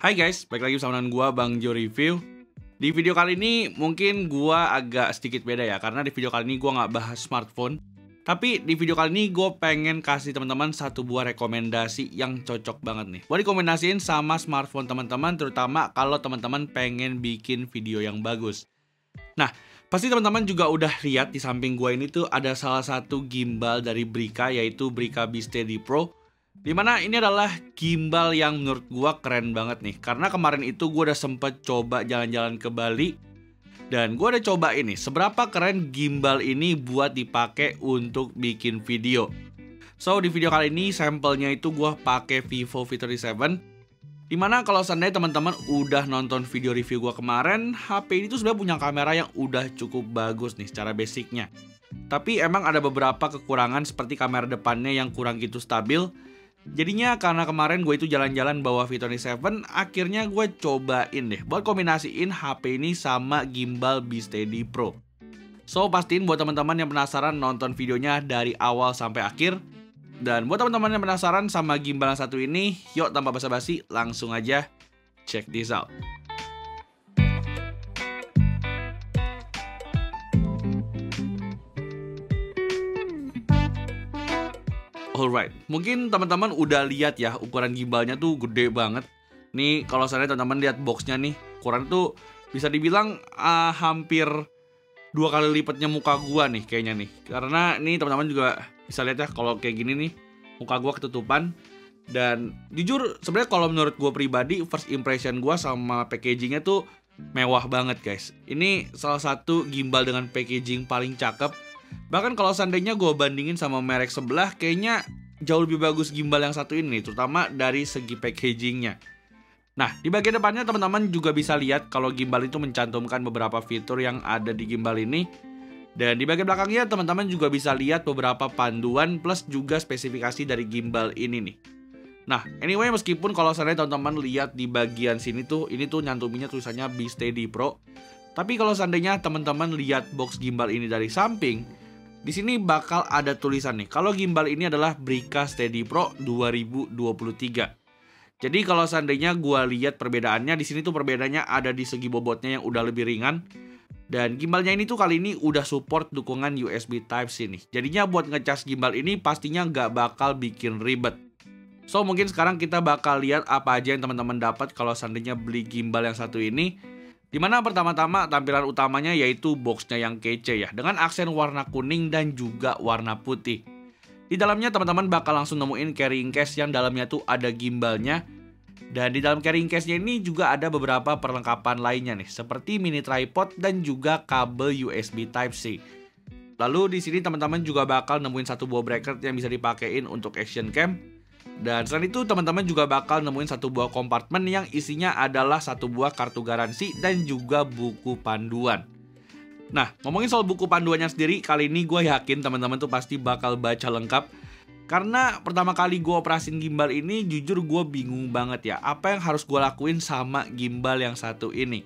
Hai guys, balik lagi bersama dengan gua Bang Jo Review. Di video kali ini mungkin gua agak sedikit beda ya, karena di video kali ini gua nggak bahas smartphone. Tapi di video kali ini gue pengen kasih teman-teman satu buah rekomendasi yang cocok banget nih. Buat rekomendasiin sama smartphone teman-teman, terutama kalau teman-teman pengen bikin video yang bagus. Nah, pasti teman-teman juga udah lihat di samping gua ini tuh ada salah satu gimbal dari Brica, yaitu Brica B-Steady Pro. Dimana ini adalah gimbal yang menurut gua keren banget nih. Karena kemarin itu gua udah sempet coba jalan-jalan ke Bali. Dan gua udah coba ini seberapa keren gimbal ini buat dipakai untuk bikin video. So di video kali ini sampelnya itu gua pakai Vivo V37. Dimana kalau seandainya teman-teman udah nonton video review gua kemarin, HP ini tuh sebenarnya punya kamera yang udah cukup bagus nih secara basicnya. Tapi emang ada beberapa kekurangan seperti kamera depannya yang kurang gitu stabil. Jadinya karena kemarin gue itu jalan-jalan bawa V27, akhirnya gue cobain deh buat kombinasiin HP ini sama gimbal B-Steady Pro. So pastiin buat teman-teman yang penasaran nonton videonya dari awal sampai akhir. Dan buat teman-teman yang penasaran sama gimbal yang satu ini, yuk tanpa basa-basi langsung aja check this out. Alright, mungkin teman-teman udah lihat ya ukuran gimbalnya tuh gede banget. Nih kalau seandainya teman-teman lihat boxnya nih, ukuran tuh bisa dibilang hampir 2 kali lipatnya muka gua nih kayaknya nih. Karena nih teman-teman juga bisa lihat ya kalau kayak gini nih, muka gua ketutupan. Dan jujur sebenarnya kalau menurut gua pribadi, first impression gua sama packagingnya tuh mewah banget guys. Ini salah satu gimbal dengan packaging paling cakep. Bahkan kalau seandainya gue bandingin sama merek sebelah, kayaknya jauh lebih bagus gimbal yang satu ini, terutama dari segi packagingnya. Nah, di bagian depannya teman-teman juga bisa lihat kalau gimbal itu mencantumkan beberapa fitur yang ada di gimbal ini. Dan di bagian belakangnya teman-teman juga bisa lihat beberapa panduan plus juga spesifikasi dari gimbal ini nih. Nah, anyway meskipun kalau seandainya teman-teman lihat di bagian sini tuh, ini tuh nyantuminnya tulisannya B-Steady Pro. Tapi kalau seandainya teman-teman lihat box gimbal ini dari samping, di sini bakal ada tulisan nih. Kalau gimbal ini adalah Brica Steady Pro 2023. Jadi kalau seandainya gua lihat perbedaannya, di sini tuh perbedaannya ada di segi bobotnya yang udah lebih ringan. Dan gimbalnya ini tuh kali ini udah support dukungan USB Type-C nih. Jadinya buat ngecas gimbal ini pastinya nggak bakal bikin ribet. So mungkin sekarang kita bakal lihat apa aja yang teman-teman dapat kalau seandainya beli gimbal yang satu ini. Dimana pertama-tama tampilan utamanya yaitu boxnya yang kece ya, dengan aksen warna kuning dan juga warna putih. Di dalamnya teman-teman bakal langsung nemuin carrying case yang dalamnya tuh ada gimbalnya. Dan di dalam carrying case-nya ini juga ada beberapa perlengkapan lainnya nih, seperti mini tripod dan juga kabel USB Type-C. Lalu di sini teman-teman juga bakal nemuin satu buah bracket yang bisa dipakein untuk action cam. Dan selain itu teman-teman juga bakal nemuin satu buah kompartemen yang isinya adalah satu buah kartu garansi dan juga buku panduan. Nah, ngomongin soal buku panduannya sendiri, kali ini gue yakin teman-teman tuh pasti bakal baca lengkap. Karena pertama kali gue operasin gimbal ini, jujur gue bingung banget ya, apa yang harus gue lakuin sama gimbal yang satu ini.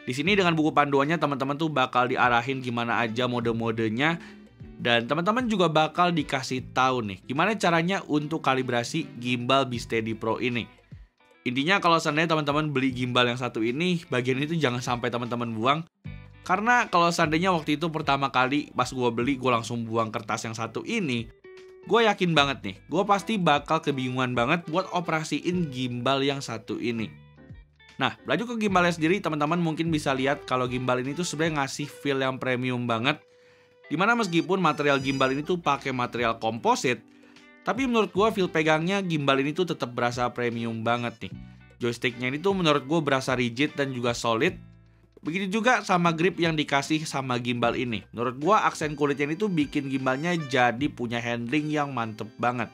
Di sini dengan buku panduannya teman-teman tuh bakal diarahin gimana aja mode-modenya. Dan teman-teman juga bakal dikasih tahu nih gimana caranya untuk kalibrasi gimbal B-Steady Pro ini. Intinya kalau seandainya teman-teman beli gimbal yang satu ini, bagian itu jangan sampai teman-teman buang. Karena kalau seandainya waktu itu pertama kali pas gue beli gue langsung buang kertas yang satu ini, gue yakin banget nih, gue pasti bakal kebingungan banget buat operasiin gimbal yang satu ini. Nah, lanjut ke gimbalnya sendiri, teman-teman mungkin bisa lihat kalau gimbal ini tuh sebenarnya ngasih feel yang premium banget. Dimana meskipun material gimbal ini tuh pakai material komposit, tapi menurut gue feel pegangnya gimbal ini tuh tetap berasa premium banget nih. Joysticknya ini tuh menurut gue berasa rigid dan juga solid. Begitu juga sama grip yang dikasih sama gimbal ini. Menurut gue aksen kulitnya ini tuh bikin gimbalnya jadi punya handling yang mantep banget.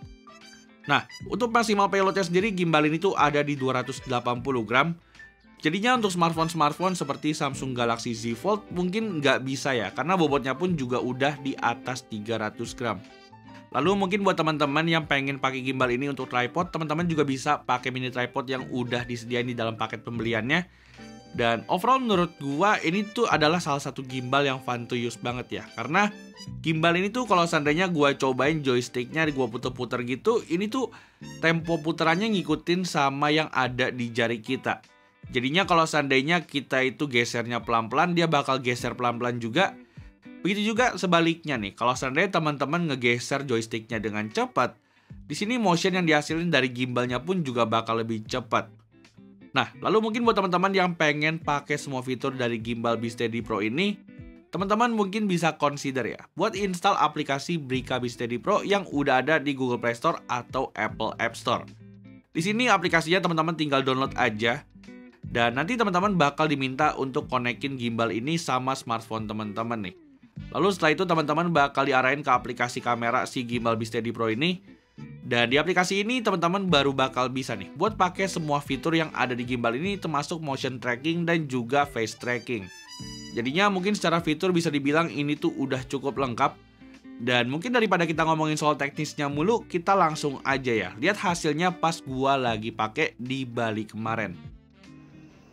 Nah, untuk maksimal payloadnya sendiri gimbal ini tuh ada di 280 gram. Jadinya untuk smartphone-smartphone seperti Samsung Galaxy Z Fold mungkin nggak bisa ya, karena bobotnya pun juga udah di atas 300 gram. Lalu mungkin buat teman-teman yang pengen pakai gimbal ini untuk tripod, teman-teman juga bisa pakai mini tripod yang udah disediain di dalam paket pembeliannya. Dan overall menurut gua ini tuh adalah salah satu gimbal yang fun to use banget ya. Karena gimbal ini tuh kalau seandainya gua cobain joysticknya, gua puter-puter gitu, ini tuh tempo puterannya ngikutin sama yang ada di jari kita. Jadinya kalau seandainya kita itu gesernya pelan-pelan, dia bakal geser pelan-pelan juga. Begitu juga sebaliknya nih, kalau seandainya teman-teman ngegeser joysticknya dengan cepat, di sini motion yang dihasilin dari gimbalnya pun juga bakal lebih cepat. Nah, lalu mungkin buat teman-teman yang pengen pakai semua fitur dari gimbal Beesteady Pro ini, teman-teman mungkin bisa consider ya, buat install aplikasi Brica Beesteady Pro yang udah ada di Google Play Store atau Apple App Store. Di sini aplikasinya teman-teman tinggal download aja. Dan nanti teman-teman bakal diminta untuk konekin gimbal ini sama smartphone teman-teman nih. Lalu setelah itu teman-teman bakal diarahin ke aplikasi kamera si gimbal Beesteady Pro ini. Dan di aplikasi ini teman-teman baru bakal bisa nih buat pakai semua fitur yang ada di gimbal ini, termasuk motion tracking dan juga face tracking. Jadinya mungkin secara fitur bisa dibilang ini tuh udah cukup lengkap. Dan mungkin daripada kita ngomongin soal teknisnya mulu, kita langsung aja ya lihat hasilnya pas gua lagi pakai di Bali kemarin.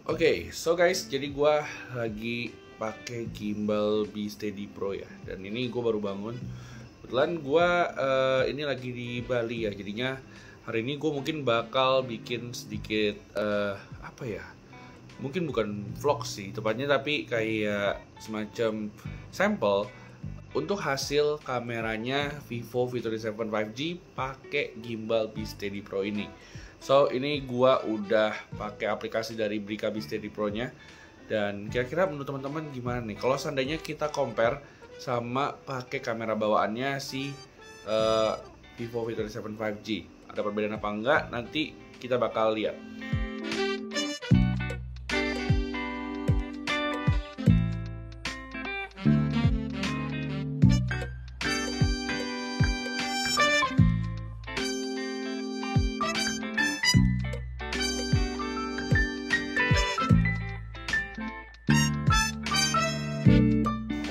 Oke, so guys, jadi gua lagi pakai gimbal Beesteady Pro ya. Dan ini gua baru bangun. Kebetulan gua ini lagi di Bali ya. Jadinya hari ini gua mungkin bakal bikin sedikit apa ya? Mungkin bukan vlog sih tepatnya, tapi kayak semacam sampel untuk hasil kameranya Vivo V37 5G pakai gimbal Beesteady Pro ini. So ini gua udah pakai aplikasi dari Brica Beesteady Pro-nya. Dan kira-kira menurut teman-teman gimana nih kalau seandainya kita compare sama pakai kamera bawaannya si Vivo V37 5G? Ada perbedaan apa enggak? Nanti kita bakal lihat.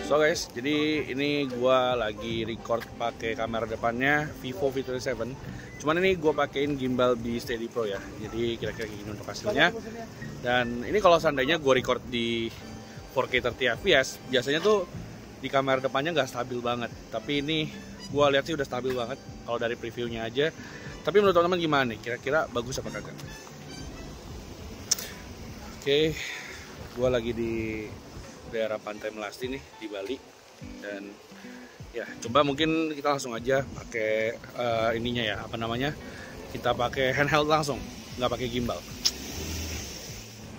So guys, jadi ini gua lagi record pakai kamera depannya Vivo V37. Cuman ini gua pakein gimbal Beesteady Pro ya. Jadi kira-kira gini untuk hasilnya. Dan ini kalau seandainya gua record di 4K 30 fps, biasanya tuh di kamera depannya nggak stabil banget. Tapi ini gua lihat sih udah stabil banget kalau dari previewnya aja. Tapi menurut teman-teman gimana nih? Kira-kira bagus apa kagak? Oke, gua lagi di daerah Pantai Melasti nih di Bali. Dan ya coba mungkin kita langsung aja pakai ininya ya, apa namanya, kita pakai handheld langsung, nggak pakai gimbal.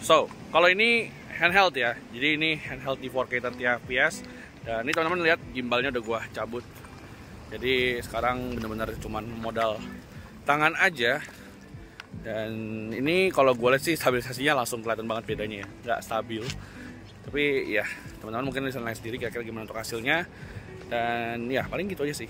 So kalau ini handheld ya, jadi ini handheld di 4K 30 fps. Dan ini teman-teman lihat gimbalnya udah gua cabut, jadi sekarang bener-bener cuman modal tangan aja. Dan ini kalau gue lihat sih stabilisasinya langsung kelihatan banget bedanya ya, nggak stabil. Tapi ya teman-teman mungkin bisa lihat sendiri kira-kira gimana untuk hasilnya. Dan ya paling gitu aja sih.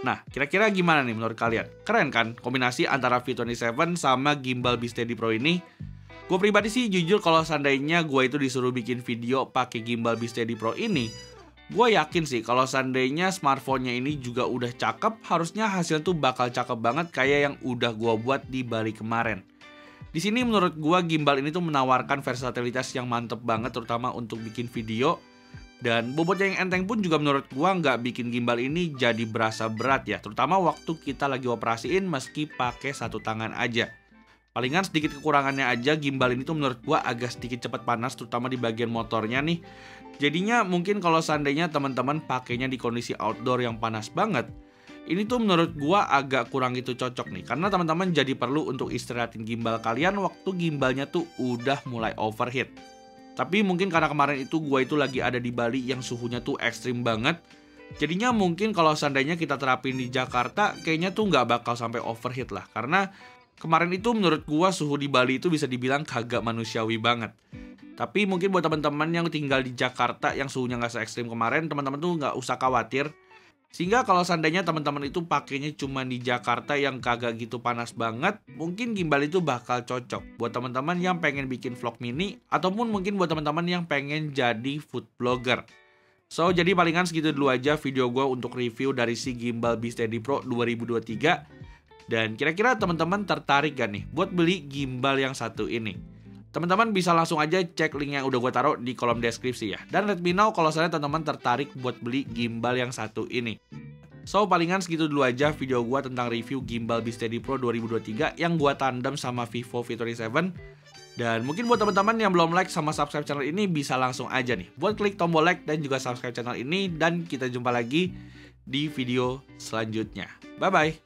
Nah, kira-kira gimana nih menurut kalian? Keren kan kombinasi antara V27 sama gimbal Beesteady Pro ini? Gue pribadi sih jujur kalau seandainya gue itu disuruh bikin video pakai gimbal Beesteady Pro ini, gue yakin sih kalau seandainya smartphone-nya ini juga udah cakep, harusnya hasil tuh bakal cakep banget kayak yang udah gue buat di Bali kemarin. Di sini menurut gue gimbal ini tuh menawarkan versatilitas yang mantep banget, terutama untuk bikin video. Dan bobotnya yang enteng pun juga menurut gua nggak bikin gimbal ini jadi berasa berat ya, terutama waktu kita lagi operasiin meski pakai satu tangan aja. Palingan sedikit kekurangannya aja, gimbal ini tuh menurut gua agak sedikit cepat panas, terutama di bagian motornya nih. Jadinya mungkin kalau seandainya teman-teman pakainya di kondisi outdoor yang panas banget, ini tuh menurut gua agak kurang gitu cocok nih, karena teman-teman jadi perlu untuk istirahatin gimbal kalian waktu gimbalnya tuh udah mulai overheat. Tapi mungkin karena kemarin itu gua itu lagi ada di Bali yang suhunya tuh ekstrim banget, jadinya mungkin kalau seandainya kita terapin di Jakarta, kayaknya tuh nggak bakal sampai overheat lah. Karena kemarin itu menurut gua suhu di Bali itu bisa dibilang kagak manusiawi banget. Tapi mungkin buat teman-teman yang tinggal di Jakarta yang suhunya nggak se-ekstrim kemarin, teman-teman tuh nggak usah khawatir. Sehingga kalau seandainya teman-teman itu pakainya cuma di Jakarta yang kagak gitu panas banget, mungkin gimbal itu bakal cocok buat teman-teman yang pengen bikin vlog mini, ataupun mungkin buat teman-teman yang pengen jadi food blogger. So, jadi palingan segitu dulu aja video gue untuk review dari si gimbal Beesteady Pro 2023. Dan kira-kira teman-teman tertarik gak nih buat beli gimbal yang satu ini? Teman-teman bisa langsung aja cek link yang udah gue taruh di kolom deskripsi ya. Dan let me know kalau misalnya teman-teman tertarik buat beli gimbal yang satu ini. So, palingan segitu dulu aja video gue tentang review gimbal Beesteady Pro 2023 yang gue tandem sama Vivo V27. Dan mungkin buat teman-teman yang belum like sama subscribe channel ini, bisa langsung aja nih buat klik tombol like dan juga subscribe channel ini. Dan kita jumpa lagi di video selanjutnya. Bye-bye.